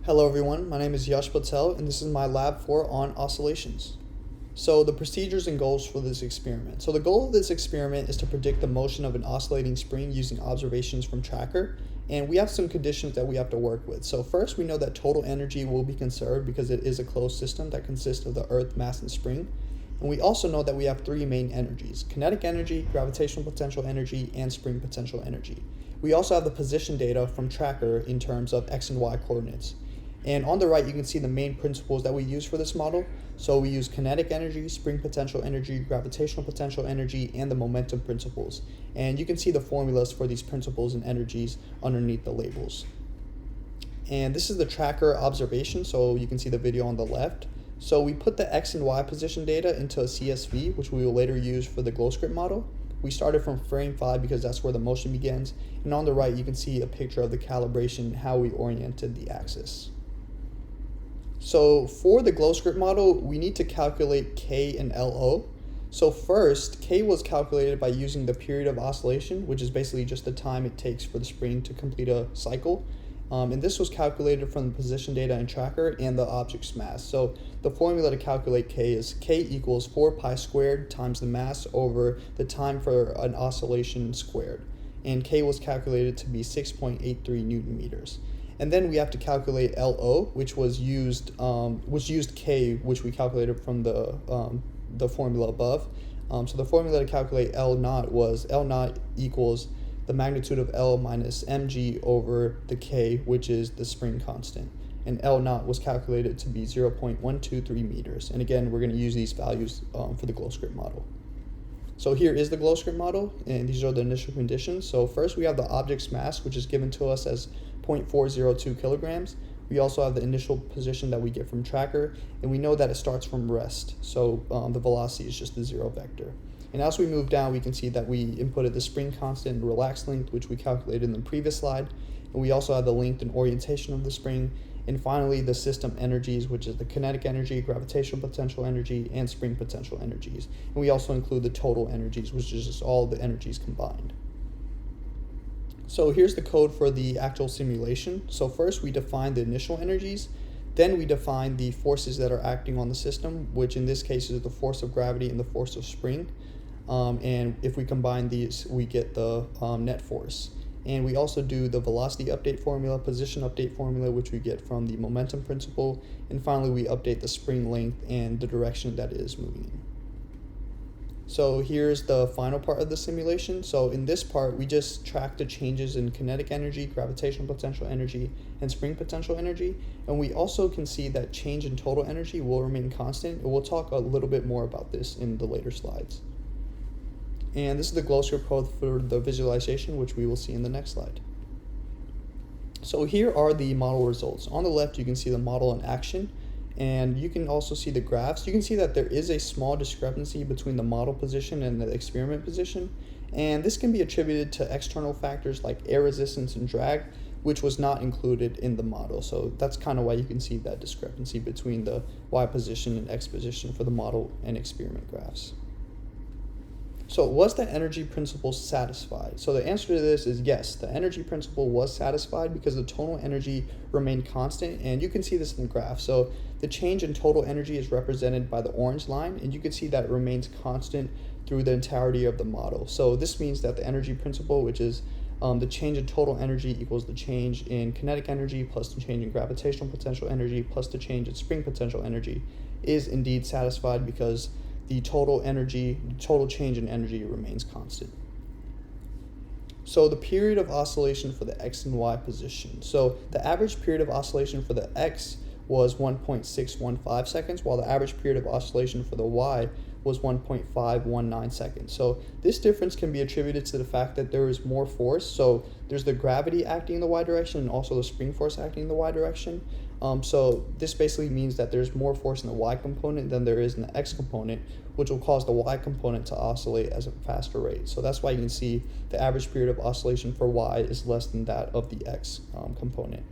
Hello everyone, my name is Yash Patel and this is my Lab 4 on oscillations. So the procedures and goals for this experiment. So the goal of this experiment is to predict the motion of an oscillating spring using observations from tracker, and we have some conditions that we have to work with. So first, we know that total energy will be conserved because it is a closed system that consists of the earth, mass, and spring. And we also know that we have three main energies: kinetic energy, gravitational potential energy, and spring potential energy. We also have the position data from tracker in terms of x and y coordinates. And on the right, you can see the main principles that we use for this model. So we use kinetic energy, spring potential energy, gravitational potential energy, and the momentum principles. And you can see the formulas for these principles and energies underneath the labels. And this is the tracker observation, so you can see the video on the left. So we put the x and y position data into a CSV, which we will later use for the glow script model. We started from frame 5 because that's where the motion begins. And on the right, you can see a picture of the calibration, how we oriented the axis. So for the glow script model, we need to calculate K and LO. So first, K was calculated by using the period of oscillation, which is basically just the time it takes for the spring to complete a cycle. And this was calculated from the position data and tracker and the object's mass. So the formula to calculate K is K equals 4 pi squared times the mass over the time for an oscillation squared. And K was calculated to be 6.83 Newton meters. And then we have to calculate LO, which used K, which we calculated from the formula above. So the formula to calculate L naught was L naught equals the magnitude of L minus mg over the K, which is the spring constant. And L naught was calculated to be 0.123 meters. And again, we're going to use these values for the glow script model. So here is the glow script model, and these are the initial conditions. So first we have the object's mass, which is given to us as 0.402 kilograms. We also have the initial position that we get from tracker, and we know that it starts from rest. So the velocity is just the zero vector. And as we move down, we can see that we inputted the spring constant and relaxed length, which we calculated in the previous slide. And we also have the length and orientation of the spring. And finally, the system energies, which is the kinetic energy, gravitational potential energy, and spring potential energies. And we also include the total energies, which is just all the energies combined. So here's the code for the actual simulation. So first, we define the initial energies. Then we define the forces that are acting on the system, which in this case is the force of gravity and the force of spring. And if we combine these, we get the net force. And we also do the velocity update formula, position update formula, which we get from the momentum principle. And finally, we update the spring length and the direction that it is moving in. So here's the final part of the simulation. So in this part, we just track the changes in kinetic energy, gravitational potential energy, and spring potential energy. And we also can see that change in total energy will remain constant. And we'll talk a little bit more about this in the later slides. And this is the glow script code for the visualization, which we will see in the next slide. So here are the model results. On the left, you can see the model in action, and you can also see the graphs. You can see that there is a small discrepancy between the model position and the experiment position, and this can be attributed to external factors like air resistance and drag, which was not included in the model. So that's kind of why you can see that discrepancy between the y position and x position for the model and experiment graphs. So was the energy principle satisfied? So the answer to this is yes, the energy principle was satisfied because the total energy remained constant, and you can see this in the graph. So the change in total energy is represented by the orange line, and you can see that it remains constant through the entirety of the model. So this means that the energy principle, which is the change in total energy equals the change in kinetic energy plus the change in gravitational potential energy plus the change in spring potential energy, is indeed satisfied because the total change in energy remains constant. So the period of oscillation for the x and y position. So the average period of oscillation for the x was 1.615 seconds, while the average period of oscillation for the y was 1.519 seconds. So this difference can be attributed to the fact that there is more force. So there's the gravity acting in the y direction and also the spring force acting in the y direction. So this basically means that there's more force in the y component than there is in the x component, which will cause the y component to oscillate at a faster rate. So that's why you can see the average period of oscillation for y is less than that of the x component.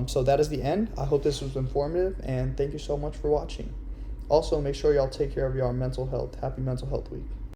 So that is the end. I hope this was informative, and thank you so much for watching. Also, make sure y'all take care of your mental health. Happy Mental Health Week.